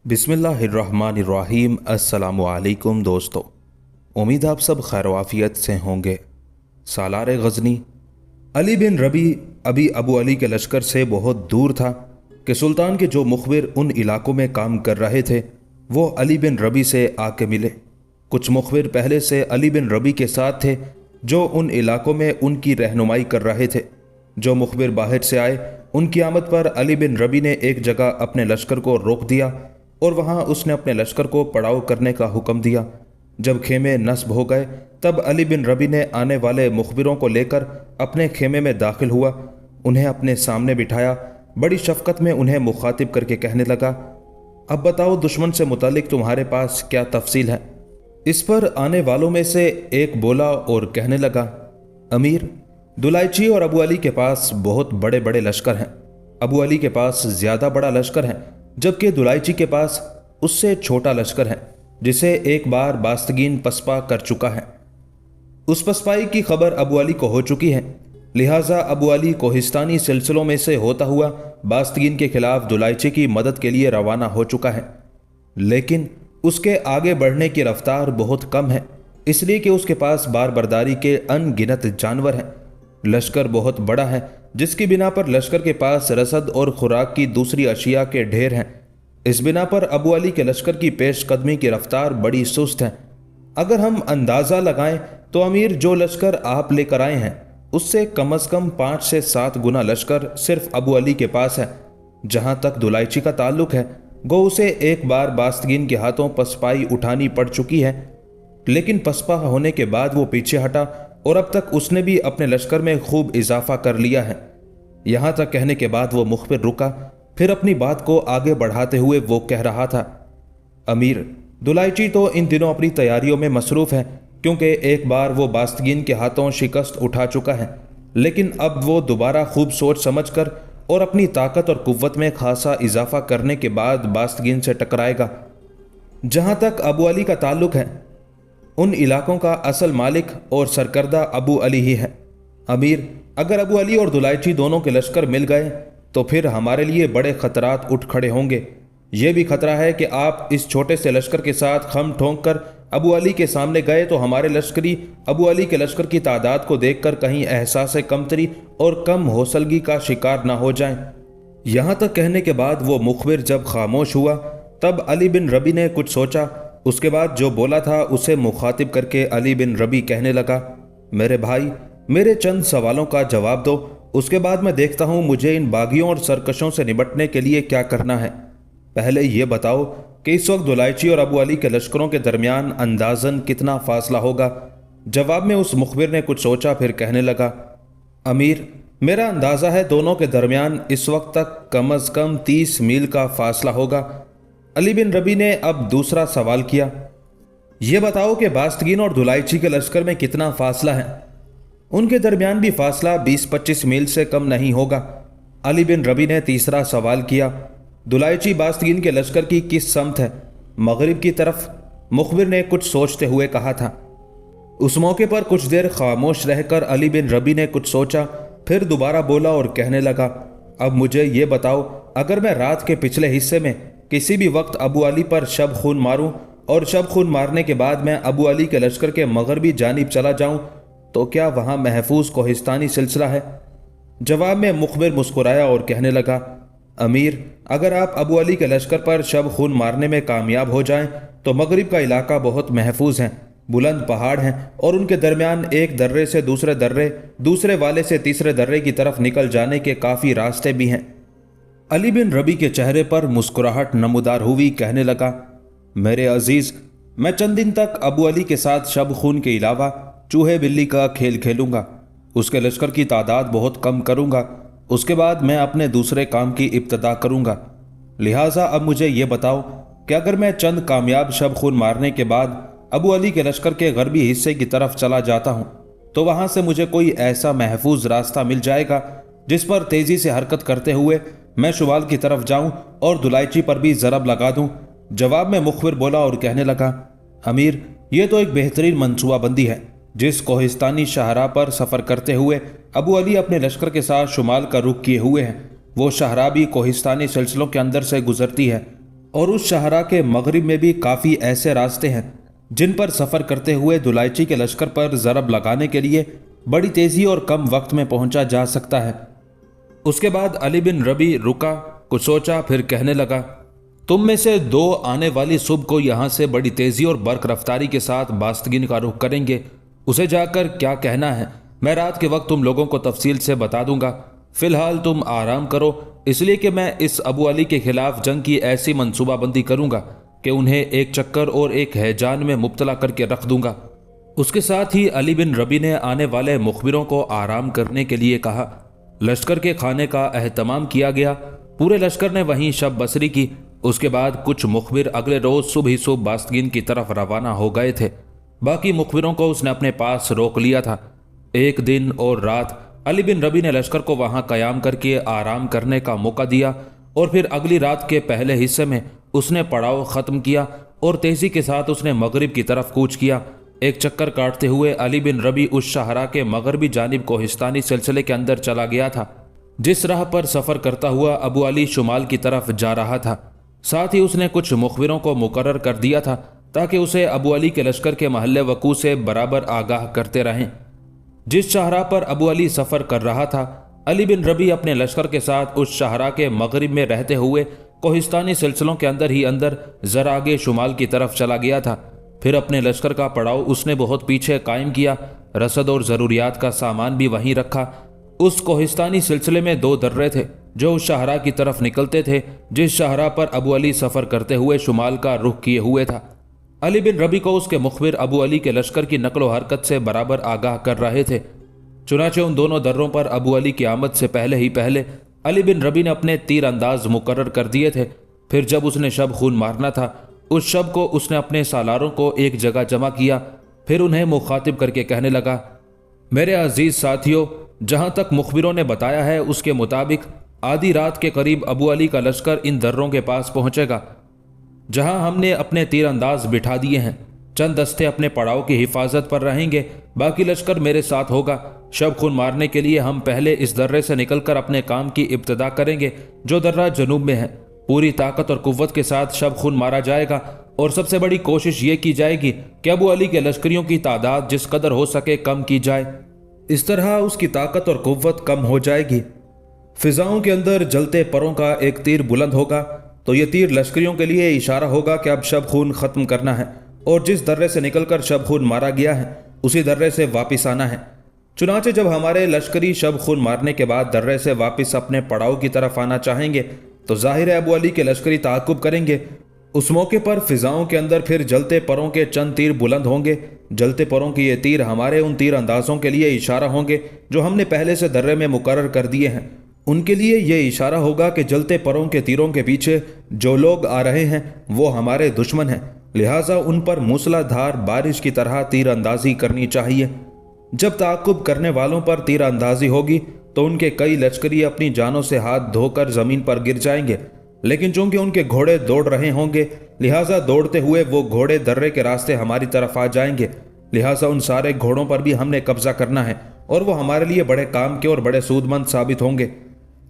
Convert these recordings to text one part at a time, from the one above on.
बिस्मिल्लाहिर्रहमानिर्रहीम। अस्सलामु अलैकुम दोस्तों, उम्मीद आप सब खैर वाफियत से होंगे। सालार गज़नी अली बिन रबी अभी अबू अली के लश्कर से बहुत दूर था कि सुल्तान के जो मुखबिर उन इलाकों में काम कर रहे थे वो अली बिन रबी से आके मिले। कुछ मुखबिर पहले से अली बिन रबी के साथ थे जो उन इलाकों में उनकी रहनुमाई कर रहे थे। जो मुखबिर बाहर से आए, उनकी आमद पर अली बिन रबी ने एक जगह अपने लश्कर को रोक दिया और वहाँ उसने अपने लश्कर को पड़ाव करने का हुक्म दिया। जब खेमे नस्ब हो गए तब अली बिन रबी ने आने वाले मुखबिरों को लेकर अपने खेमे में दाखिल हुआ, उन्हें अपने सामने बिठाया, बड़ी शफकत में उन्हें मुखातिब करके कहने लगा, अब बताओ दुश्मन से मुतालिक तुम्हारे पास क्या तफसील है। इस पर आने वालों में से एक बोला और कहने लगा, अमीर, दुलाइची और अबू अली के पास बहुत बड़े बड़े लश्कर हैं। अबू अली के पास ज़्यादा बड़ा लश्कर है जबकि दुलाइची के पास उससे छोटा लश्कर है जिसे एक बार बास्तगीन पसपा कर चुका है। उस पसपाई की खबर अबू अली को हो चुकी है, लिहाजा अबू अली कोहिस्तानी सिलसिलों में से होता हुआ बास्तगीन के खिलाफ दुलाइची की मदद के लिए रवाना हो चुका है। लेकिन उसके आगे बढ़ने की रफ्तार बहुत कम है, इसलिए कि उसके पास बार बर्दारी के अनगिनत जानवर हैं। लश्कर बहुत बड़ा है जिसकी बिना पर लश्कर के पास रसद और खुराक की दूसरी अशिया के ढेर हैं। इस बिना पर अबू अली के लश्कर की पेशकदमी की रफ्तार बड़ी सुस्त है। अगर हम अंदाज़ा लगाएं तो अमीर, जो लश्कर आप लेकर आए हैं उससे कम से कम 5 से 7 गुना लश्कर सिर्फ अबू अली के पास है। जहां तक दुलाइची का ताल्लुक है, गो उसे एक बार बास्तगीन के हाथों पसपाई उठानी पड़ चुकी है, लेकिन पसपा होने के बाद वो पीछे हटा और अब तक उसने भी अपने लश्कर में खूब इजाफा कर लिया है। यहां तक कहने के बाद वो मुखबिर रुका, फिर अपनी बात को आगे बढ़ाते हुए वो कह रहा था, अमीर, दुलाइची तो इन दिनों अपनी तैयारियों में मसरूफ है क्योंकि एक बार वो बास्तगीन के हाथों शिकस्त उठा चुका है, लेकिन अब वो दोबारा खूब सोच समझ कर और अपनी ताकत और कुव्वत में खासा इजाफा करने के बाद बास्तगीन से टकराएगा। जहां तक अबू अली का ताल्लुक है, उन इलाकों का असल मालिक और सरकर्दा अबू अली ही है। अमीर, अगर अबू अली और दुलाइची दोनों के लश्कर मिल गए तो फिर हमारे लिए बड़े खतरात उठ खड़े होंगे। ये भी खतरा है कि आप इस छोटे से लश्कर के साथ खम ठोंक कर अबू अली के सामने गए तो हमारे लश्करी अबू अली के लश्कर की तादाद को देखकर कहीं एहसास कमतरी और कम हौसलगी का शिकार ना हो जाएं। यहाँ तक कहने के बाद वो मुखबिर जब खामोश हुआ तब अली बिन रबी ने कुछ सोचा। उसके बाद जो बोला था उसे मुखातिब करके अली बिन रबी कहने लगा, मेरे भाई, मेरे चंद सवालों का जवाब दो, उसके बाद मैं देखता हूँ मुझे इन बागियों और सरकशों से निपटने के लिए क्या करना है। पहले ये बताओ कि इस वक्त दुलाइची और अबू अली के लश्करों के दरमियान अंदाजन कितना फासला होगा। जवाब में उस मुखबिर ने कुछ सोचा, फिर कहने लगा, अमीर, मेरा अंदाज़ा है दोनों के दरमियान इस वक्त तक कम से कम 30 मील का फासला होगा। अली बिन रबी ने अब दूसरा सवाल किया, यह बताओ कि बास्तगीन और दुलाइची के लश्कर में कितना फासला है। उनके दरमियान भी फासला 20-25 मील से कम नहीं होगा। अली बिन रबी ने तीसरा सवाल किया, दुलाइची बास्तगीन के लश्कर की किस समत है, मगरिब की तरफ। मुखबिर ने कुछ सोचते हुए कहा था। उस मौके पर कुछ देर खामोश रहकर अली बिन रबी ने कुछ सोचा, फिर दोबारा बोला और कहने लगा, अब मुझे ये बताओ, अगर मैं रात के पिछले हिस्से में किसी भी वक्त अबू अली पर शब खून मारूं और शब खून मारने के बाद मैं अबू अली के लश्कर के मगरबी जानिब चला जाऊं तो क्या वहां महफूज कोहिस्तानी सिलसिला है। जवाब में मुखबिर मुस्कुराया और कहने लगा, अमीर, अगर आप अबू अली के लश्कर पर शब खून मारने में कामयाब हो जाएं तो मगरिब का इलाका बहुत महफूज है, बुलंद पहाड़ हैं और उनके दरमियान एक दर्रे से दूसरे दर्रे, दूसरे वाले से तीसरे दर्रे की तरफ निकल जाने के काफ़ी रास्ते भी हैं। अली बिन रबी के चेहरे पर मुस्कुराहट नमूदार हुई, कहने लगा, मेरे अजीज़, मैं चंद दिन तक अबू अली के साथ शब खून के अलावा चूहे बिल्ली का खेल खेलूंगा, उसके लश्कर की तादाद बहुत कम करूंगा, उसके बाद मैं अपने दूसरे काम की इब्तदा करूंगा। लिहाजा अब मुझे ये बताओ कि अगर मैं चंद कामयाब शब खून मारने के बाद अबू अली के लश्कर के गरबी हिस्से की तरफ चला जाता हूँ तो वहाँ से मुझे कोई ऐसा महफूज रास्ता मिल जाएगा जिस पर तेज़ी से हरकत करते हुए मैं शुमाल की तरफ जाऊं और दुलाइची पर भी ज़रब लगा दूं। जवाब में मुखबिर बोला और कहने लगा, अमीर, ये तो एक बेहतरीन मनसूबाबंदी है, जिस कोहिस्तानी शाहराह पर सफ़र करते हुए अबू अली अपने लश्कर के साथ शुमाल का रुख किए हुए हैं, वो शाहराह भी कोहिस्तानी सिलसिलों के अंदर से गुजरती है और उस शाहराह के मगरिब में भी काफ़ी ऐसे रास्ते हैं जिन पर सफ़र करते हुए दुलाइची के लश्कर पर ज़रब लगाने के लिए बड़ी तेज़ी और कम वक्त में पहुंचा जा सकता है। उसके बाद अली बिन रबी रुका, कुछ सोचा, फिर कहने लगा, तुम में से दो आने वाली सुबह को यहाँ से बड़ी तेज़ी और बर्क रफ्तारी के साथ बास्तगिन का रुख करेंगे। उसे जाकर क्या कहना है मैं रात के वक्त तुम लोगों को तफसील से बता दूंगा। फ़िलहाल तुम आराम करो, इसलिए कि मैं इस अबू अली के खिलाफ जंग की ऐसी मनसूबाबंदी करूंगा कि उन्हें एक चक्कर और एक हैजान में मुब्तला करके रख दूंगा। उसके साथ ही अली बिन रबी ने आने वाले मुखबिरों को आराम करने के लिए कहा। लश्कर के खाने का एहतमाम किया गया। पूरे लश्कर ने वहीं शब बसरी की। उसके बाद कुछ मुखबिर अगले रोज़ सुबह ही सुबह बास्तगिन की तरफ रवाना हो गए थे। बाकी मुखबिरों को उसने अपने पास रोक लिया था। एक दिन और रात अली बिन रबी ने लश्कर को वहां कयाम करके आराम करने का मौका दिया और फिर अगली रात के पहले हिस्से में उसने पड़ाव ख़त्म किया और तेज़ी के साथ उसने मगरिब की तरफ कूच किया। एक चक्कर काटते हुए अली बिन रबी उस शाहराह के मगरबी जानिब कोहिस्तानी सिलसिले के अंदर चला गया था। जिस राह पर सफ़र करता हुआ अबू अली शुमाल की तरफ जा रहा था, साथ ही उसने कुछ मुखबिरों को मुकर्रर कर दिया था ताकि उसे अबू अली के लश्कर के महल्ले वकू से बराबर आगाह करते रहें। जिस शाहराह पर अबू अली सफ़र कर रहा था, अली बिन रबी अपने लश्कर के साथ उस शाहराह के मगरिब में रहते हुए कोहिस्तानी सिलसिलों के अंदर ही अंदर ज़रा आगे शुमाल की तरफ चला गया था। फिर अपने लश्कर का पड़ाव उसने बहुत पीछे कायम किया। रसद और ज़रूरियात का सामान भी वहीं रखा। उस कोहिस्तानी सिलसिले में दो दर्रे थे जो उस शाहराह की तरफ निकलते थे जिस शाहराह पर अबू अली सफ़र करते हुए शुमाल का रुख किए हुए था। अली बिन रबी को उसके मुखबिर अबू अली के लश्कर की नकलो हरकत से बराबर आगाह कर रहे थे। चुनाचे उन दोनों दर्रों पर अबू अली की आमद से पहले अली बिन रबी ने अपने तीर अंदाज मुकर्रर कर दिए थे। फिर जब उसने शब खून मारना था, उस शब को उसने अपने सालारों को एक जगह जमा किया। फिर उन्हें मुखातिब करके कहने लगा, मेरे अजीज़ साथियों, जहाँ तक मुखबिरों ने बताया है उसके मुताबिक आधी रात के करीब अबू अली का लश्कर इन दर्रों के पास पहुँचेगा जहाँ हमने अपने तीर अंदाज बिठा दिए हैं। चंद दस्ते अपने पड़ाव की हिफाजत पर रहेंगे, बाकी लश्कर मेरे साथ होगा। शब खून मारने के लिए हम पहले इस दर्रे से निकलकर अपने काम की इब्तिदा करेंगे जो दर्रा जनूब में है। पूरी ताकत और कुव्वत के साथ शब खून मारा जाएगा और सबसे बड़ी कोशिश ये की जाएगी कि अबू अली के लश्करियों की तादाद जिस कदर हो सके कम की जाए। इस तरह उसकी ताकत और कुव्वत कम हो जाएगी। फिजाओं के अंदर जलते परों का एक तीर बुलंद होगा तो ये तीर लश्करियों के लिए इशारा होगा कि अब शब खून ख़त्म करना है और जिस दर्रे से निकलकर शब खून मारा गया है उसी दर्रे से वापस आना है। चुनाचे जब हमारे लश्करी शब खून मारने के बाद दर्रे से वापस अपने पड़ाव की तरफ आना चाहेंगे तो जाहिर है अबू अली के लश्करी ताक़ुब करेंगे। उस मौके पर फिजाओं के अंदर फिर जलते परों के चंद तीर बुलंद होंगे। जलते परों के ये तीर हमारे उन तीर अंदाजों के लिए इशारा होंगे जो हमने पहले से दर्रे में मुकर्रर कर दिए हैं। उनके लिए ये इशारा होगा कि जलते परों के तीरों के पीछे जो लोग आ रहे हैं वो हमारे दुश्मन हैं, लिहाजा उन पर मूसलाधार बारिश की तरह तीर अंदाजी करनी चाहिए। जब ताक़ुब करने वालों पर तीर अंदाजी होगी तो उनके कई लश्करी अपनी जानों से हाथ धोकर ज़मीन पर गिर जाएंगे, लेकिन चूंकि उनके घोड़े दौड़ रहे होंगे लिहाजा दौड़ते हुए वो घोड़े दर्रे के रास्ते हमारी तरफ आ जाएंगे। लिहाजा उन सारे घोड़ों पर भी हमने कब्जा करना है और वो हमारे लिए बड़े काम के और बड़े सूदमंद साबित होंगे।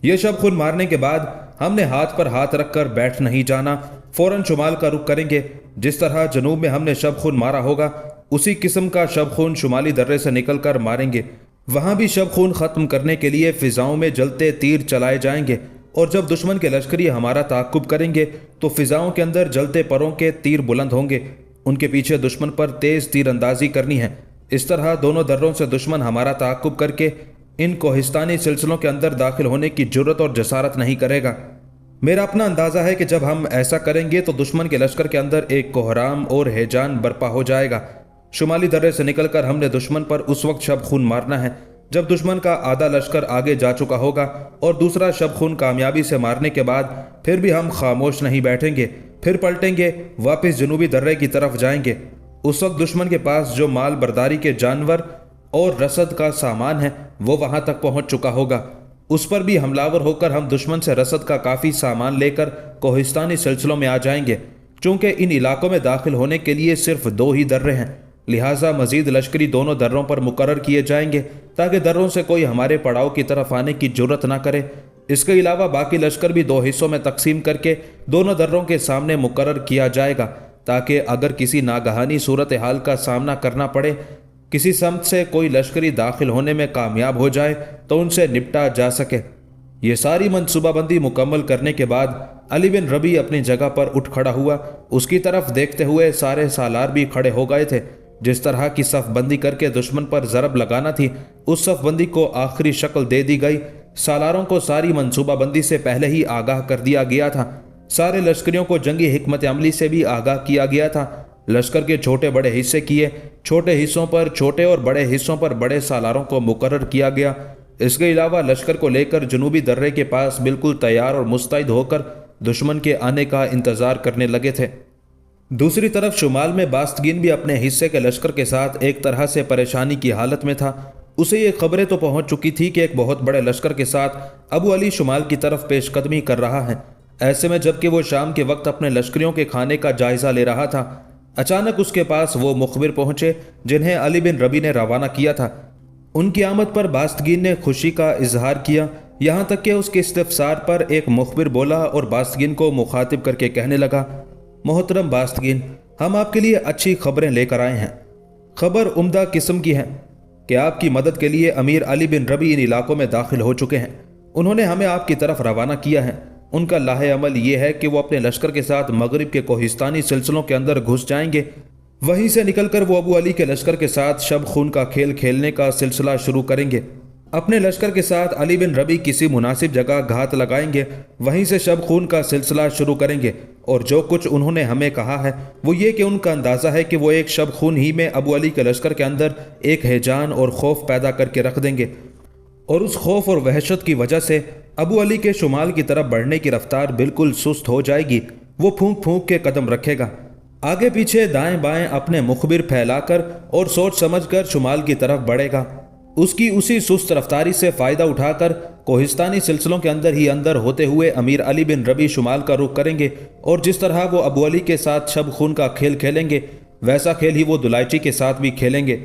ये शब खून मारने के बाद हमने हाथ पर हाथ रखकर बैठ नहीं जाना, फौरन शुमाल का रुख करेंगे। जिस तरह जनूब में हमने शब खून मारा होगा उसी किस्म का शब खून शुमाली दर्रे से निकलकर मारेंगे। वहाँ भी शब खून ख़त्म करने के लिए फ़िज़ाओं में जलते तीर चलाए जाएंगे और जब दुश्मन के लश्करी हमारा ताक़ुब करेंगे तो फ़िज़ाओं के अंदर जलते परों के तीर बुलंद होंगे। उनके पीछे दुश्मन पर तेज़ तीर अंदाजी करनी है। इस तरह दोनों दर्रों से दुश्मन हमारा ताक़ुब करके इन कोहिस्तानी सिलसिलों के अंदर दाखिल होने की जुर्रत और जसारत नहीं करेगा। मेरा अपना अंदाज़ा है कि जब हम ऐसा करेंगे तो दुश्मन के लश्कर के अंदर एक कोहराम और हैजान बर्पा हो जाएगा। शुमाली दर्रे से निकलकर हमने दुश्मन पर उस वक्त शब खून मारना है जब दुश्मन का आधा लश्कर आगे जा चुका होगा और दूसरा शब खून कामयाबी से मारने के बाद फिर भी हम खामोश नहीं बैठेंगे, फिर पलटेंगे, वापस जनूबी दर्रे की तरफ जाएंगे। उस वक्त दुश्मन के पास जो माल बर्दारी के जानवर और रसद का सामान है वो वहां तक पहुंच चुका होगा। उस पर भी हमलावर होकर हम दुश्मन से रसद का काफ़ी सामान लेकर कोहिस्तानी सिलसिलों में आ जाएंगे। चूंकि इन इलाकों में दाखिल होने के लिए सिर्फ दो ही दर्रे हैं, लिहाजा मजीद लश्करी दोनों दर्रों पर मुकर्रर किए जाएंगे ताकि दर्रों से कोई हमारे पड़ाव की तरफ आने की जुर्रत ना करे। इसके अलावा बाकी लश्कर भी 2 हिस्सों में तकसीम करके दोनों दर्रों के सामने मुकर्रर किया जाएगा ताकि अगर किसी नागहानी सूरत हाल का सामना करना पड़े, किसी समत से कोई लश्करी दाखिल होने में कामयाब हो जाए तो उनसे निपटा जा सके। ये सारी मनसूबाबंदी मुकम्मल करने के बाद अली बिन रबी अपनी जगह पर उठ खड़ा हुआ। उसकी तरफ देखते हुए सारे सालार भी खड़े हो गए थे। जिस तरह की सफ़बंदी करके दुश्मन पर ज़रब लगाना थी, उस सफ़बंदी को आखिरी शक्ल दे दी गई। सालारों को सारी मनसूबाबंदी से पहले ही आगाह कर दिया गया था। सारे लश्करियों को जंगी हिकमत अमली से भी आगाह किया गया था। लश्कर के छोटे बड़े हिस्से किए, छोटे हिस्सों पर छोटे और बड़े हिस्सों पर बड़े सालारों को मुकर्रर किया गया। इसके अलावा लश्कर को लेकर जनूबी दर्रे के पास बिल्कुल तैयार और मुस्तैद होकर दुश्मन के आने का इंतज़ार करने लगे थे। दूसरी तरफ शुमाल में बास्तगीन भी अपने हिस्से के लश्कर के साथ एक तरह से परेशानी की हालत में था। उसे ये खबरें तो पहुंच चुकी थी कि एक बहुत बड़े लश्कर के साथ अबू अली शुमाल की तरफ पेशकदमी कर रहा है। ऐसे में जबकि वो शाम के वक्त अपने लश्करियों के खाने का जायजा ले रहा था, अचानक उसके पास वो मुखबिर पहुंचे जिन्हें अली बिन रबी ने रवाना किया था। उनकी आमद पर बास्तगीन ने खुशी का इजहार किया, यहाँ तक कि उसके इस्तफसार पर एक मुखबिर बोला और बास्तगीन को मुखातिब करके कहने लगा, मोहतरम बास्तगीन, हम आपके लिए अच्छी खबरें लेकर आए हैं। खबर उम्दा किस्म की है कि आपकी मदद के लिए अमीर अली बिन रबी इन इलाकों में दाखिल हो चुके हैं। उन्होंने हमें आपकी तरफ रवाना किया है। उनका लाहे अमल ये है कि वो अपने लश्कर के साथ मगरिब के कोहिस्तानी सिलसिलों के अंदर घुस जाएंगे। वहीं से निकलकर वो अबू अली के लश्कर के साथ शब खून का खेल खेलने का सिलसिला शुरू करेंगे। अपने लश्कर के साथ अली बिन रबी किसी मुनासिब जगह घात लगाएंगे, वहीं से शब खून का सिलसिला शुरू करेंगे। और जो कुछ उन्होंने हमें कहा है वो ये कि उनका अंदाज़ा है कि वो एक शब खून ही में अबू अली के लश्कर के अंदर एक हैजान और खौफ पैदा करके रख देंगे, और उस खौफ और वहशत की वजह से अबू अली के शुमाल की तरफ बढ़ने की रफ्तार बिल्कुल सुस्त हो जाएगी। वो फूंक फूंक के कदम रखेगा, आगे पीछे दाएं बाएं अपने मुखबिर फैलाकर और सोच समझकर शुमाल की तरफ बढ़ेगा। उसकी उसी सुस्त रफ्तारी से फ़ायदा उठाकर कोहिस्तानी सिलसिलों के अंदर ही अंदर होते हुए अमीर अली बिन रबी शुमाल का रुख करेंगे, और जिस तरह वो अबू अली के साथ शब खून का खेल खेलेंगे वैसा खेल ही वो दुलाइची के साथ भी खेलेंगे।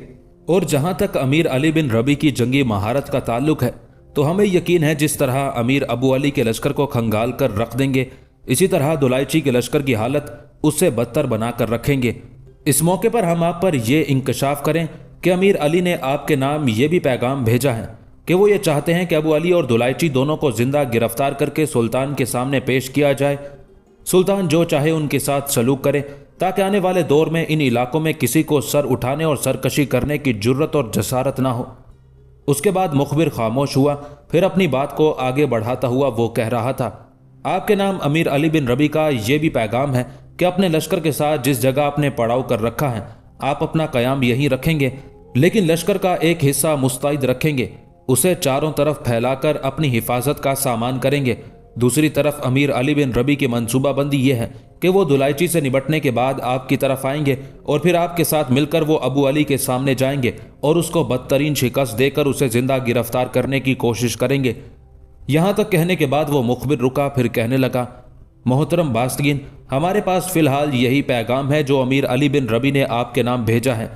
और जहाँ तक अमीर अली बिन रबी की जंगी महारत का ताल्लुक है तो हमें यकीन है जिस तरह अमीर अबू अली के लश्कर को खंगाल कर रख देंगे, इसी तरह दुलाइची के लश्कर की हालत उससे बदतर बनाकर रखेंगे। इस मौके पर हम आप पर यह इंकशाफ करें कि अमीर अली ने आपके नाम ये भी पैगाम भेजा है कि वो ये चाहते हैं कि अबू अली और दुलाइची दोनों को जिंदा गिरफ्तार करके सुल्तान के सामने पेश किया जाए। सुल्तान जो चाहे उनके साथ सलूक करे ताकि आने वाले दौर में इन इलाकों में किसी को सर उठाने और सरकशी करने की जुर्रत और जसारत ना हो। उसके बाद मुखबिर खामोश हुआ, फिर अपनी बात को आगे बढ़ाता हुआ वो कह रहा था, आपके नाम अमीर अली बिन रबी का ये भी पैगाम है कि अपने लश्कर के साथ जिस जगह आपने पड़ाव कर रखा है आप अपना कयाम यहीं रखेंगे, लेकिन लश्कर का एक हिस्सा मुस्तैद रखेंगे, उसे चारों तरफ फैलाकर अपनी हिफाजत का सामान करेंगे। दूसरी तरफ अमीर अली बिन रबी की मनसूबाबंदी यह है कि वो दुलाइची से निपटने के बाद आपकी तरफ आएंगे और फिर आपके साथ मिलकर वो अबू अली के सामने जाएंगे और उसको बदतरीन शिकस्त देकर उसे जिंदा गिरफ्तार करने की कोशिश करेंगे। यहाँ तक कहने के बाद वो मुखबिर रुका, फिर कहने लगा, मोहतरम बास्तगीन, हमारे पास फ़िलहाल यही पैगाम है जो अमीर अली बिन रबी ने आपके नाम भेजा है।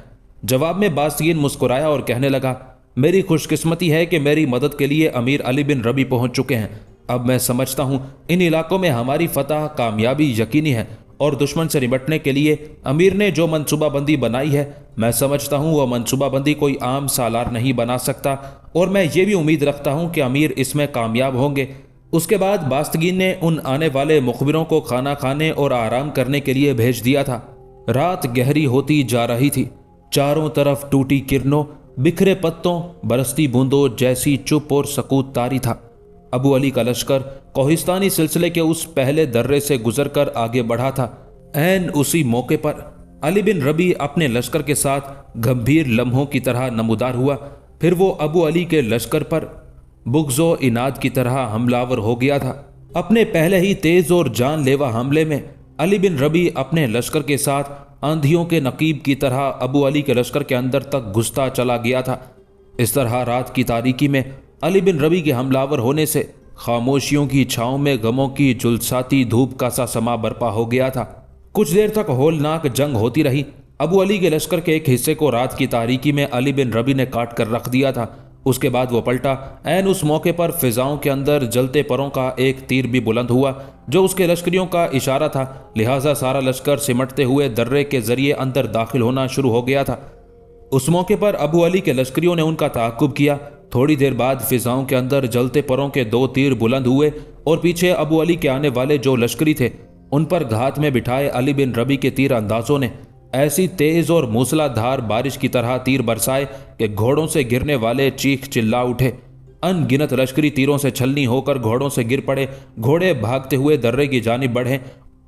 जवाब में बास्तगीन मुस्कुराया और कहने लगा, मेरी खुशकिस्मती है कि मेरी मदद के लिए अमीर अली बिन रबी पहुंच चुके हैं। अब मैं समझता हूं इन इलाकों में हमारी फतह कामयाबी यकीनी है और दुश्मन से निपटने के लिए अमीर ने जो मनसूबाबंदी बनाई है मैं समझता हूं वह मनसूबाबंदी कोई आम सालार नहीं बना सकता, और मैं ये भी उम्मीद रखता हूं कि अमीर इसमें कामयाब होंगे। उसके बाद बास्तगीन ने उन आने वाले मुखबिरों को खाना खाने और आराम करने के लिए भेज दिया था। रात गहरी होती जा रही थी। चारों तरफ टूटी किरणों, बिखरे पत्तों, बरसती बूंदों जैसी चुप और सकूत तारी था। अबू अली का लश्कर कोहिस्तानी सिलसिले के उस पहले दर्रे से गुजरकर आगे बढ़ा था। ऐन उसी मौके पर अली बिन रबी अपने लश्कर के साथ गंभीर लम्हों की तरह नमूदार हुआ। फिर वो अबू अली के लश्कर पर बुग़्ज़ो इनाद की तरह हमलावर हो गया था। अपने पहले ही तेज और जानलेवा हमले में अली बिन रबी अपने लश्कर के साथ आंधियों के नकीब की तरह अबू अली के लश्कर के अंदर तक घुसता चला गया था। इस तरह रात की तारीकी में अली बिन रबी के हमलावर होने से खामोशियों की छाँव में गमों की झुलसाती धूप का सा समा बरपा हो गया था। कुछ देर तक होलनाक जंग होती रही। ابو علی کے لشکر کے ایک حصے کو رات کی تاریکی میں علی بن ربی نے کاٹ کر رکھ دیا تھا۔ اس کے بعد وہ پلٹا۔ عین اس موقع پر فضاؤں کے اندر جلتے پروں کا ایک تیر بھی بلند ہوا جو اس کے لشکریوں کا اشارہ تھا، لہٰذا سارا لشکر سمٹتے ہوئے درے کے ذریعے اندر داخل ہونا شروع ہو گیا تھا۔ اس موقع پر ابو علی کے لشکریوں نے ان کا تعاقب کیا۔ تھوڑی دیر بعد فضاؤں کے اندر جلتے پروں کے 2 تیر بلند ہوئے اور پیچھے ابو علی کے آنے والے جو لشکری تھے ان پر گھات میں بٹھائے علی بن ربی کے تیر اندازوں نے ایسی تیز اور موسلا دھار بارش کی طرح تیر برسائے کہ گھوڑوں سے گرنے والے چیخ چلا اٹھے۔ ان گنت لشکری تیروں سے چھلنی ہو کر گھوڑوں سے گر پڑے۔ گھوڑے بھاگتے ہوئے درے کی جانب بڑھے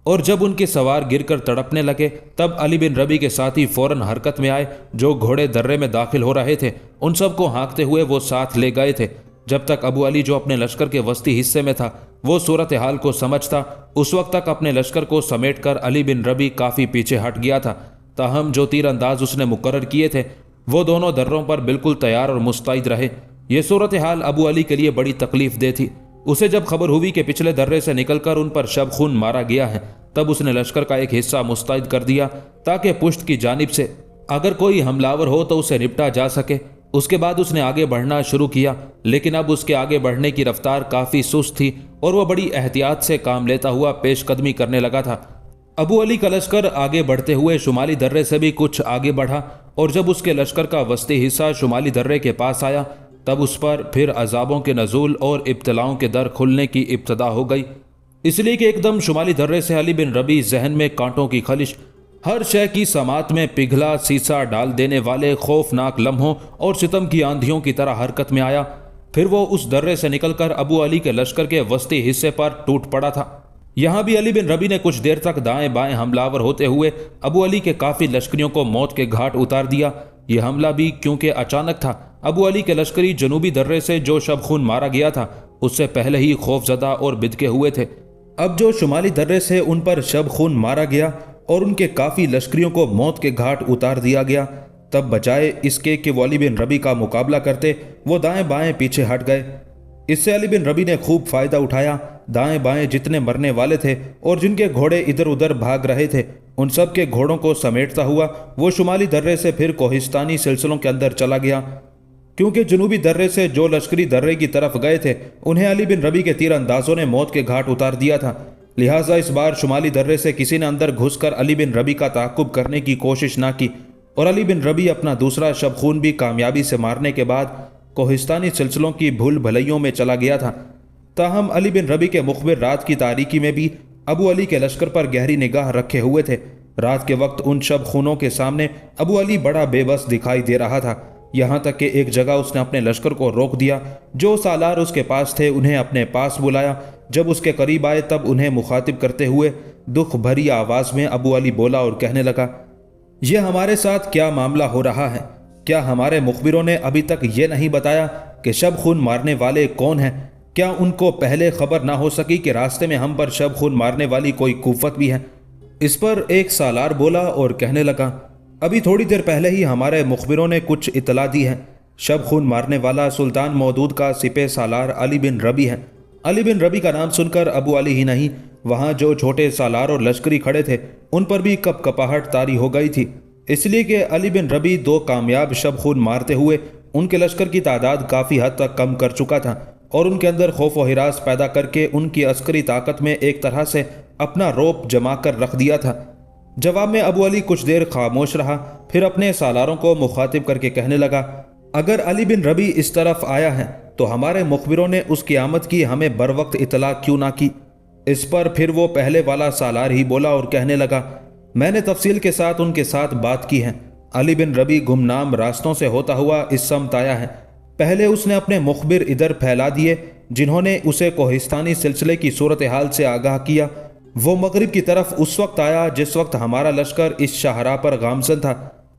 اور جب ان کے سوار گر کر تڑپنے لگے تب علی بن ربی کے ساتھی فوراً حرکت میں آئے۔ جو گھوڑے درے میں داخل ہو رہے تھے ان سب کو ہانکتے ہوئے وہ ساتھ لے گئے تھے۔ جب تک ابو علی جو اپنے لشکر کے وسطی حصے میں تھا وہ صورتحال کو سمجھتا، اس وقت تک اپنے لشکر کو سمیٹ کر علی بن ربی کافی پیچھے ہٹ گیا تھا۔ تاہم جو تیر انداز اس نے مقرر کیے تھے وہ دونوں دروں پر بالکل تیار اور مستعد رہے۔ یہ صورتحال ابو علی کے لیے بڑی تکلیف دہ تھی۔ اسے جب خبر ہوئی کہ پچھلے درے سے نکل کر ان پر شب خون مارا گیا ہے تب اس نے لشکر کا ایک حصہ مستعد کر دیا تاکہ پشت کی جانب سے اگر کوئی حملہ ہو تو اسے نپٹا جا سکے۔ اس کے بعد اس نے آگے بڑھنا شروع کیا، لیکن اب اس کے آگے بڑھنے کی رفتار کافی سست تھی اور وہ بڑی احتیاط سے کام لیتا ہوا پیش قدمی کرنے لگا تھا۔ ابو علی کا لشکر آگے بڑھتے ہوئے شمالی درے سے بھی کچھ آگے بڑھا اور جب اس کے لشکر کا وسطی حصہ شمالی درے کے پاس آیا تب اس پر پھر عذابوں کے نزول اور ابتلاؤں کے در کھلنے کی ابتدا ہو گئی، اس لیے کہ ایک دم شمالی درے سے علی بن ربی ذہن میں کانٹوں کی خلش، ہر شے کی سماعت میں پگھلا سیسا ڈال دینے والے خوفناک لمحوں اور ستم کی آندھیوں کی طرح حرکت میں آیا۔ پھر وہ اس درے سے نکل کر ابو علی کے لشکر کے وسطی حصے پر ٹوٹ پڑا تھا۔ یہاں بھی علی بن ربی نے کچھ دیر تک دائیں بائیں حملہ ہوتے ہوئے ابو علی کے کافی لشکریوں کو موت کے گھاٹ اتار دیا۔ یہ حملہ بھی کیونکہ اچانک تھا، ابو علی کے لشکری جنوبی درے سے جو شب خون مارا گیا تھا اس سے پہلے ہی خوف زدہ اور بدکے ہوئے تھے۔ اب جو شمالی درے سے ان پر شب خون مارا گیا اور ان کے کافی لشکریوں کو موت کے گھاٹ اتار دیا گیا، تب بجائے اس کے کہ وہ علی بن ربی کا مقابلہ کرتے وہ دائیں بائیں پیچھے ہٹ گئے۔ اس سے علی بن ربی نے خوب فائدہ اٹھایا۔ دائیں بائیں جتنے مرنے والے تھے اور جن کے گھوڑے ادھر ادھر بھاگ رہے تھے ان سب کے گھوڑوں کو سمیٹتا ہوا وہ شمالی درے سے پھر کوہستانی سلسلوں کے اندر چلا گیا، کیونکہ جنوبی درے سے جو لشکری درے کی طرف گئے تھے انہیں علی بن ربی کے تیر اندازوں نے موت کے گھاٹ اتار دیا تھا۔ لہٰذا اس بار شمالی درے سے کسی نے اندر گھس کر علی بن ربی کا تعاقب کرنے کی کوشش نہ کی اور علی بن ربی اپنا دوسرا شب خون بھی کامیابی سے مارنے کے بعد کوہستانی سلسلوں کی بھول بھلائیوں میں چلا گیا تھا۔ تاہم علی بن ربی کے مخبر رات کی تاریکی میں بھی ابو علی کے لشکر پر گہری نگاہ رکھے ہوئے تھے۔ رات کے وقت ان شب خونوں کے سامنے ابو علی بڑا بے بس دکھائی دے رہا تھا، یہاں تک کہ ایک جگہ اس نے اپنے لشکر کو روک دیا۔ جو سالار اس کے پاس تھے انہیں اپنے پاس بلایا۔ جب اس کے قریب آئے تب انہیں مخاطب کرتے ہوئے دکھ بھری آواز میں ابو علی بولا اور کہنے لگا، یہ ہمارے ساتھ کیا معاملہ ہو رہا ہے؟ کیا ہمارے مخبروں نے ابھی تک یہ نہیں بتایا کہ شب خون مارنے والے کون ہیں؟ کیا ان کو پہلے خبر نہ ہو سکی کہ راستے میں ہم پر شب خون مارنے والی کوئی قوت بھی ہے؟ اس پر ایک سالار بولا اور کہنے لگا، ابھی تھوڑی دیر پہلے ہی ہمارے مخبروں نے کچھ اطلاع دی ہے۔ شب خون مارنے والا سلطان مودود کا سپہ سالار علی بن ربی ہے۔ علی بن ربی کا نام سن کر ابو علی ہی نہیں، وہاں جو چھوٹے سالار اور لشکری کھڑے تھے ان پر بھی کپ کپاہٹ طاری ہو گئی تھی، اس لیے کہ علی بن ربی 2 کامیاب شب خون مارتے ہوئے ان کے لشکر کی تعداد کافی حد تک کم کر چکا تھا اور ان کے اندر خوف و ہراس پیدا کر کے ان کی عسکری طاقت میں ایک طرح سے اپنا رعب جما کر رکھ دیا تھا۔ جواب میں ابو علی کچھ دیر خاموش رہا، پھر اپنے سالاروں کو مخاطب کر کے کہنے لگا، اگر علی بن ربی اس طرف آیا ہے تو ہمارے مخبروں نے اس کی آمد کی ہمیں بر وقت اطلاع کیوں نہ کی؟ اس پر پھر وہ پہلے والا سالار ہی بولا اور کہنے لگا، میں نے تفصیل کے ساتھ ان کے ساتھ بات کی ہے۔ علی بن ربی گمنام راستوں سے ہوتا ہوا اس سمت آیا ہے۔ پہلے اس نے اپنے مخبر ادھر پھیلا دیے جنہوں نے اسے کوہستانی سلسلے کی صورتحال سے آگاہ کیا۔ وہ مغرب کی طرف اس وقت آیا جس وقت ہمارا لشکر اس شاہراہ پر گامزن تھا۔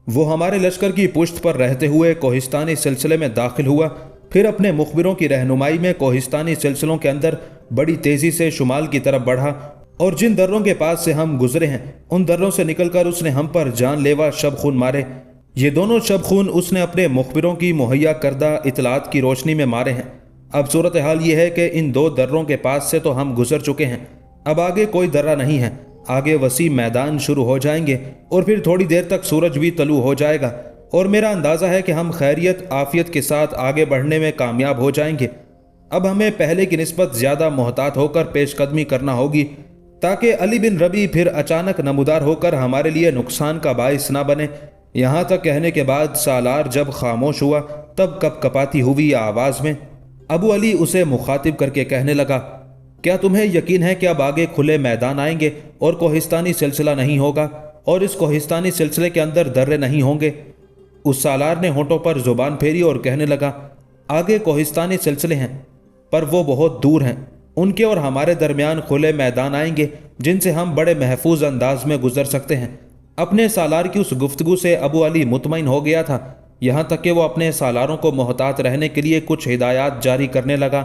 وہ ہمارے لشکر کی پشت پر رہتے ہوئے کوہستانی سلسلے میں داخل ہوا، پھر اپنے مخبروں کی رہنمائی میں کوہستانی سلسلوں کے اندر بڑی تیزی سے شمال کی طرف بڑھا اور جن دروں کے پاس سے ہم گزرے ہیں ان دروں سے نکل کر اس نے ہم پر جان لیوا شب خون مارے۔ یہ دونوں شب خون اس نے اپنے مخبروں کی مہیا کردہ اطلاعات کی روشنی میں مارے ہیں۔ اب صورتحال یہ ہے کہ ان 2 دروں کے پاس سے تو ہم گزر چکے ہیں، اب آگے کوئی درہ نہیں ہے۔ आगे वसी मैदान शुरू हो जाएंगे और फिर थोड़ी देर तक सूरज भी तलू हो जाएगा और मेरा अंदाज़ा है कि हम खैरियत आफियत के साथ आगे बढ़ने में कामयाब हो जाएंगे। अब हमें पहले की निस्बत ज़्यादा मोहतात होकर पेशकदमी करना होगी ताकि अली बिन रबी फिर अचानक नमूदार होकर हमारे लिए नुकसान का बाइस ना बने। यहाँ तक कहने के बाद सालार जब खामोश हुआ तब कपकपाती हुई आवाज़ में अबू अली उसे मुखातिब करके कहने लगा, क्या तुम्हें यकीन है कि अब आगे खुले मैदान आएंगे और कोहिस्तानी सिलसिला नहीं होगा और इस कोहिस्तानी सिलसिले के अंदर दर्रे नहीं होंगे? उस सालार ने होंठों पर जुबान फेरी और कहने लगा, आगे कोहिस्तानी सिलसिले हैं पर वो बहुत दूर हैं। उनके और हमारे दरमियान खुले मैदान आएंगे जिनसे हम बड़े महफूज अंदाज में गुजर सकते हैं। अपने सालार की उस गुफ्तगू से अबू अली मुतमईन हो गया था, यहाँ तक कि वो अपने सालारों को मोहतात रहने के लिए कुछ हिदायत जारी करने लगा।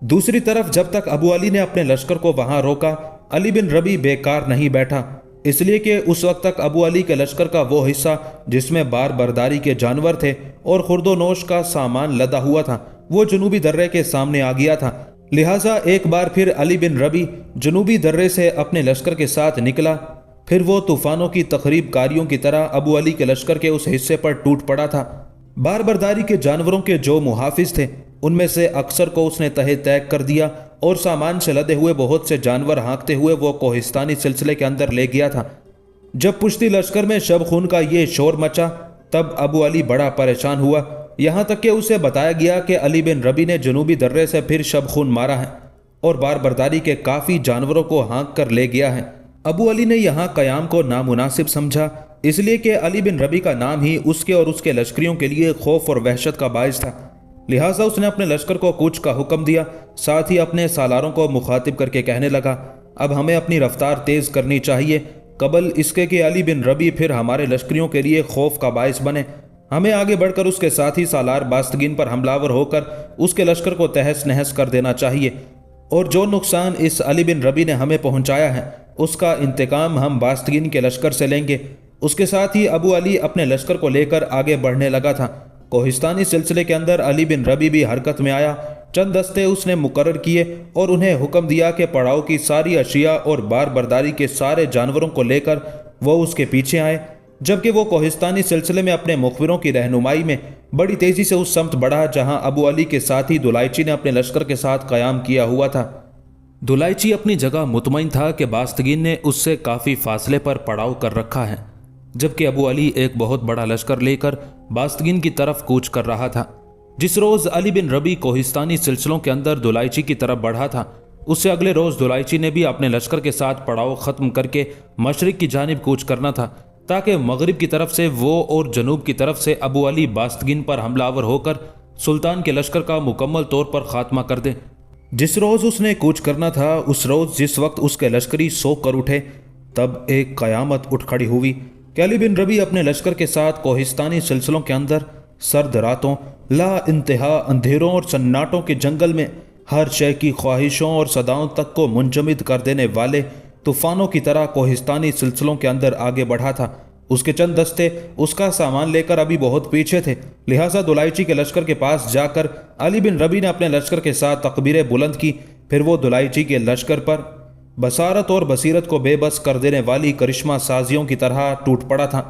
दूसरी तरफ जब तक अबू अली ने अपने लश्कर को वहां रोका, अली बिन रबी बेकार नहीं बैठा, इसलिए कि उस वक्त तक अबू अली के लश्कर का वो हिस्सा जिसमें बार बरदारी के जानवर थे और खुर्दोनोश का सामान लदा हुआ था वो जनूबी दर्रे के सामने आ गया था। लिहाजा एक बार फिर अली बिन रबी जनूबी दर्रे से अपने लश्कर के साथ निकला। फिर वो तूफानों की तकरीब कारियों की तरह अबू अली के लश्कर के उस हिस्से पर टूट पड़ा था। बार बरदारी के जानवरों के जो मुहाफिज थे उनमें से अक्सर को उसने तहे तैग कर दिया और सामान से लदे हुए बहुत से जानवर हाँकते हुए वो कोहिस्तानी सिलसिले के अंदर ले गया था। जब पुश्ती लश्कर में शब खून का ये शोर मचा तब अबू अली बड़ा परेशान हुआ, यहाँ तक कि उसे बताया गया कि अली बिन रबी ने जनूबी दर्रे से फिर शब खून मारा है और बार बरदारी के काफ़ी जानवरों को हाँक कर ले गया है। अबू अली ने यहाँ क़याम को नामुनासिब समझा, इसलिए कि अली बिन रबी का नाम ही उसके और उसके लश्करियों के लिए खौफ और वहशत का बायस था। लिहाजा उसने अपने लश्कर को कूच का हुक्म दिया, साथ ही अपने सालारों को मुखातिब करके कहने लगा, अब हमें अपनी रफ्तार तेज़ करनी चाहिए कबल इसके कि अली बिन रबी फिर हमारे लश्करियों के लिए खौफ का बायस बने। हमें आगे बढ़कर उसके साथ ही सालार बास्तगीन पर हमलावर होकर उसके लश्कर को तहस नहस कर देना चाहिए और जो नुकसान इस अली बिन रबी ने हमें पहुंचाया है उसका इंतकाम हम बास्तगीन के लश्कर से लेंगे। उसके साथ ही अबू अली अपने लश्कर को लेकर आगे बढ़ने लगा था। कोहिस्तानी सिलसिले के अंदर अली बिन रबी भी हरकत में आया। चंद दस्ते उसने मुकर्रर किए और उन्हें हुक्म दिया कि पड़ाव की सारी अशिया और बार बरदारी के सारे जानवरों को लेकर वो उसके पीछे आए, जबकि वो कोहिस्तानी सिलसिले में अपने मुखबिरों की रहनुमाई में बड़ी तेज़ी से उस समत बढ़ा जहाँ अबू अली के साथ ही दुलाइची ने अपने लश्कर के साथ क़याम किया हुआ था। दुलाइची अपनी जगह मुतमईन था कि बास्तगीन ने उससे काफ़ी फासले पर पड़ाव कर रखा है, जबकि अबू अली एक बहुत बड़ा लश्कर लेकर बास्तगीन की तरफ कूच कर रहा था। जिस रोज़ अली बिन रबी कोहिस्तानी सिलसिलों के अंदर दुलाइची की तरफ बढ़ा था, उससे अगले रोज़ दुलाइची ने भी अपने लश्कर के साथ पड़ाव ख़त्म करके मशरिक की जानिब कूच करना था ताकि मगरिब की तरफ से वो और जनूब की तरफ से अबू अली बास्तगीन पर हमलावर होकर सुल्तान के लश्कर का मुकम्मल तौर पर खात्मा कर दें। जिस रोज़ उसने कूच करना था उस रोज़ जिस वक्त उसके लश्करी सोख कर उठे तब एक क़यामत उठ खड़ी हुई कि अली बिन रबी अपने लश्कर के साथ कोहिस्तानी सिलसिलों के अंदर सर्द रातों, ला इंतहा अंधेरों और सन्नाटों के जंगल में हर शय की ख्वाहिशों और सदाओं तक को मुंजमद कर देने वाले तूफ़ानों की तरह कोहिस्तानी सिलसिलों के अंदर आगे बढ़ा था। उसके चंद दस्ते उसका सामान लेकर अभी बहुत पीछे थे, लिहाजा दुलाइची के लश्कर के पास जाकर अली बिन रबी ने अपने लश्कर के साथ तकबीरें बुलंद की। फिर वो दुलाइची के लश्कर पर बसारत और बसीरत को बेबस कर देने वाली करिश्मा साजियों की तरह टूट पड़ा था।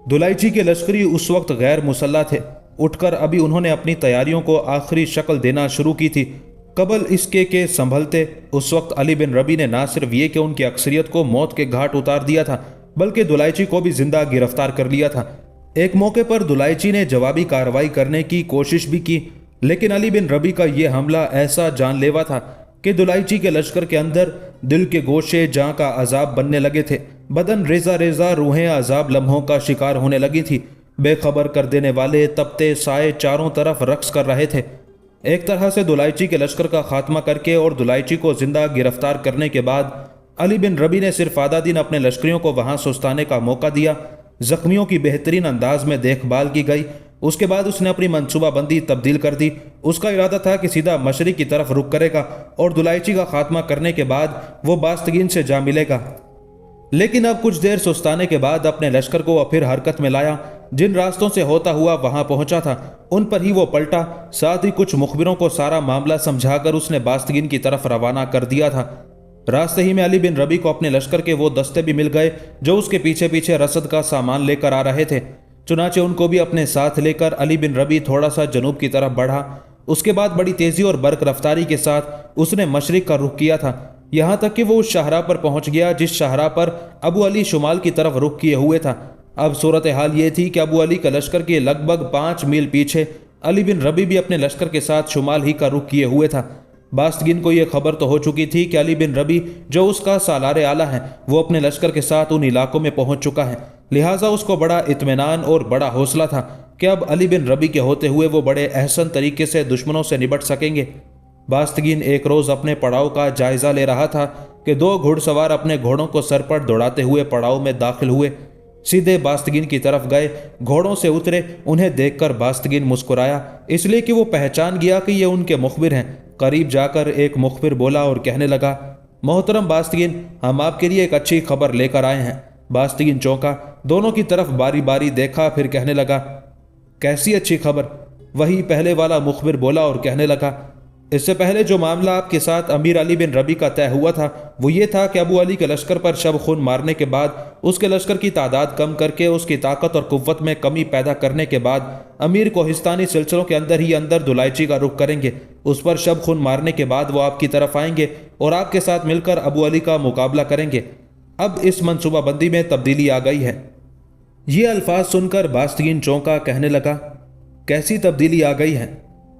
दुलाइची के लश्करी उस वक्त गैर मुसल्ला थे। उठकर अभी उन्होंने अपनी तैयारियों को आखिरी शक्ल देना शुरू की थी। कबल इसके के संभलते उस वक्त अली बिन रबी ने ना सिर्फ ये कि उनकी अक्सरियत को मौत के घाट उतार दिया था बल्कि दुलाइची को भी जिंदा गिरफ्तार कर लिया था। एक मौके पर दुलाइची ने जवाबी कार्रवाई करने की कोशिश भी की, लेकिन अली बिन रबी का यह हमला ऐसा जानलेवा था कि दुलाइची के लश्कर के अंदर दिल के गोशे जां का अजाब बनने लगे थे। बदन रेजा रेजा रूहें अजाब लम्हों का शिकार होने लगी थी। बेखबर कर देने वाले तपते साए चारों तरफ रक्स कर रहे थे। एक तरह से दुलाइची के लश्कर का खात्मा करके और दुलाइची को जिंदा गिरफ्तार करने के बाद अली बिन रबी ने सिर्फ आधा दिन अपने लश्करियों को वहां सुस्ताने का मौका दिया। जख्मियों की बेहतरीन अंदाज में देखभाल की गई। उसके बाद उसने अपनी मनसूबाबंदी तब्दील कर दी। उसका इरादा था कि सीधा मशरिक की तरफ रुख करेगा और दुलाइची का खात्मा करने के बाद वो बास्तगीन से जा मिलेगा। लेकिन अब कुछ देर सुस्ताने के बाद अपने लश्कर को वह फिर हरकत में लाया। जिन रास्तों से होता हुआ वहां पहुंचा था उन पर ही वो पलटा। साथ ही कुछ मुखबिरों को सारा मामला समझाकर उसने बास्तगीन की तरफ रवाना कर दिया था। रास्ते ही में अली बिन रबी को अपने लश्कर के वो दस्ते भी मिल गए जो उसके पीछे पीछे रसद का सामान लेकर आ रहे थे। चुनाचे उनको भी अपने साथ लेकर अली बिन रबी थोड़ा सा जनूब की तरफ बढ़ा। उसके बाद बड़ी तेजी और बर्क रफ्तारी के साथ उसने मशरिक का रुख किया था, यहाँ तक कि वो उस शाहरा पर पहुंच गया जिस शाहरा पर अबू अली शुमाल की तरफ रुख किए हुए था। अब सूरत हाल ये थी कि अबू अली का लश्कर के लगभग 5 मील पीछे अली बिन रबी भी अपने लश्कर के साथ शुमाल ही का रुख किए हुए था। बास्तगीन को यह खबर तो हो चुकी थी कि अली बिन रबी जो उसका सालार आला है वो अपने लश्कर के साथ उन इलाकों में पहुंच चुका है, लिहाजा उसको बड़ा इत्मीनान और बड़ा हौसला था कि अब अली बिन रबी के होते हुए वो बड़े अहसन तरीके से दुश्मनों से निपट सकेंगे। बास्तगीन एक रोज़ अपने पड़ाव का जायजा ले रहा था कि 2 घुड़सवार अपने घोड़ों को सर पर दौड़ाते हुए पड़ाव में दाखिल हुए। सीधे बास्तगीन की तरफ गए, घोड़ों से उतरे। उन्हें देखकर बास्तगीन मुस्कुराया, इसलिए कि वो पहचान गया कि ये उनके मुखबिर हैं। करीब जाकर एक मुखबिर बोला और कहने लगा, मोहतरम बास्तगीन, हम आपके लिए एक अच्छी खबर लेकर आए हैं। बास्तगीन चौंका, दोनों की तरफ बारी बारी देखा, फिर कहने लगा, कैसी अच्छी खबर? वही पहले वाला मुखबिर बोला और कहने लगा, इससे पहले जो मामला आपके साथ अमीर अली बिन रबी का तय हुआ था वो ये था कि अबू अली के लश्कर पर शब खून मारने के बाद उसके लश्कर की तादाद कम करके उसकी ताकत और कुव्वत में कमी पैदा करने के बाद अमीर कोहिस्तानी सिलसिलों के अंदर ही अंदर दुलाइची का रुख करेंगे। उस पर शब खून मारने के बाद वो आपकी तरफ आएंगे और आपके साथ मिलकर अबू अली का मुकाबला करेंगे। अब इस मनसूबाबंदी में तब्दीली आ गई है। ये अल्फाज सुनकर बास्तगीन चौंका, कहने लगा, कैसी तब्दीली आ गई है?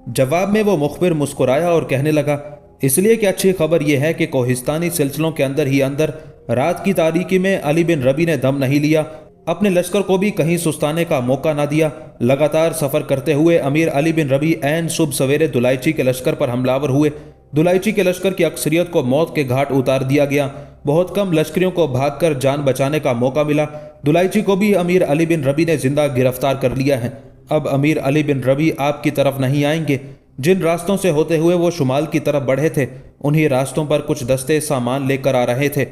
जवाब में वो मुखबिर मुस्कुराया और कहने लगा, इसलिए कि अच्छी खबर यह है कि कोहिस्तानी सिलसिलों के अंदर ही अंदर रात की तारीकी में अली बिन रबी ने दम नहीं लिया, अपने लश्कर को भी कहीं सुस्ताने का मौका ना दिया। लगातार सफ़र करते हुए अमीर अली बिन रबी ऐन सुबह सवेरे दुलाइची के लश्कर पर हमलावर हुए। दुलाइची के लश्कर की अक्सरियत को मौत के घाट उतार दिया गया। बहुत कम लश्करियों को भागकर जान बचाने का मौका मिला। दुलाइची को भी अमीर अली बिन रबी ने जिंदा गिरफ्तार कर लिया है। अब अमीर अली बिन रबी आपकी तरफ नहीं आएंगे। जिन रास्तों से होते हुए वो शुमाल की तरफ बढ़े थे उन्हीं रास्तों पर कुछ दस्ते सामान लेकर आ रहे थे।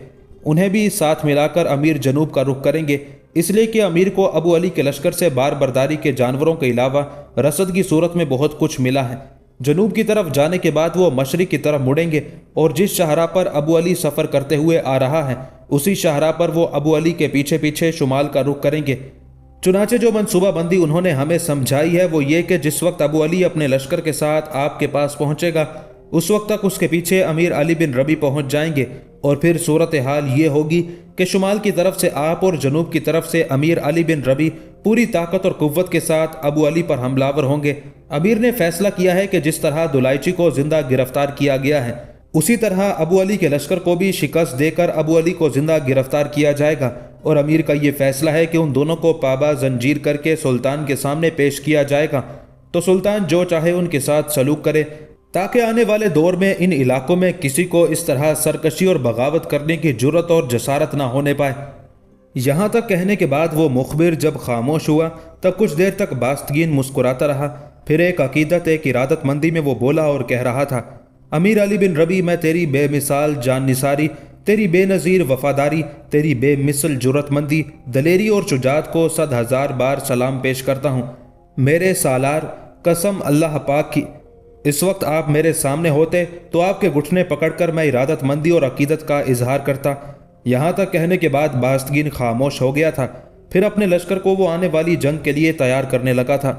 उन्हें भी साथ मिलाकर अमीर जनूब का रुख करेंगे, इसलिए कि अमीर को अबू अली के लश्कर से बार बर्दारी के जानवरों के अलावा रसद की सूरत में बहुत कुछ मिला है। जनूब की तरफ जाने के बाद वो मशरिक की तरफ मुड़ेंगे और जिस शाहरा पर अबू अली सफ़र करते हुए आ रहा है उसी शाहरा पर वो अबू अली के पीछे पीछे शुमाल का रुख करेंगे। चुनाचे जो मनसूबाबंदी उन्होंने हमें समझाई है वो ये कि जिस वक्त अबू अली अपने लश्कर के साथ आपके पास पहुंचेगा उस वक्त तक उसके पीछे अमीर अली बिन रबी पहुंच जाएंगे और फिर सूरत हाल ये होगी कि शुमाल की तरफ से आप और जनूब की तरफ से अमीर अली बिन रबी पूरी ताकत और कुव्वत के साथ अबू अली पर हमलावर होंगे। अमीर ने फैसला किया है कि जिस तरह दुलाइची को जिंदा गिरफ्तार किया गया है उसी तरह अबू अली के लश्कर को भी शिकस्त देकर अबू अली को जिंदा गिरफ्तार किया जाएगा और अमीर का ये फैसला है कि उन दोनों को पाबा जंजीर करके सुल्तान के सामने पेश किया जाएगा, तो सुल्तान जो चाहे उनके साथ सलूक करे ताकि आने वाले दौर में इन इलाकों में किसी को इस तरह सरकशी और बगावत करने की जुर्रत और जसारत ना होने पाए। यहाँ तक कहने के बाद वो मुखबिर जब खामोश हुआ तब कुछ देर तक बास्तगीन मुस्कुराता रहा। फिर एक अकीदत एक इरादतमंदी में वो बोला और कह रहा था, अमीर अली बिन रबी, मैं तेरी बेमिसाल जान निसारी, तेरी बेनज़ीर वफादारी, तेरी बेमिसल जुर्रतमंदी, दलेरी और शुजात को 100,000 बार सलाम पेश करता हूँ। मेरे सालार, कसम अल्लाह पाक की, इस वक्त आप मेरे सामने होते तो आपके घुटने पकड़कर मैं इरादतमंदी और अकीदत का इजहार करता। यहाँ तक कहने के बाद बास्तगीन खामोश हो गया था। फिर अपने लश्कर को वो आने वाली जंग के लिए तैयार करने लगा था।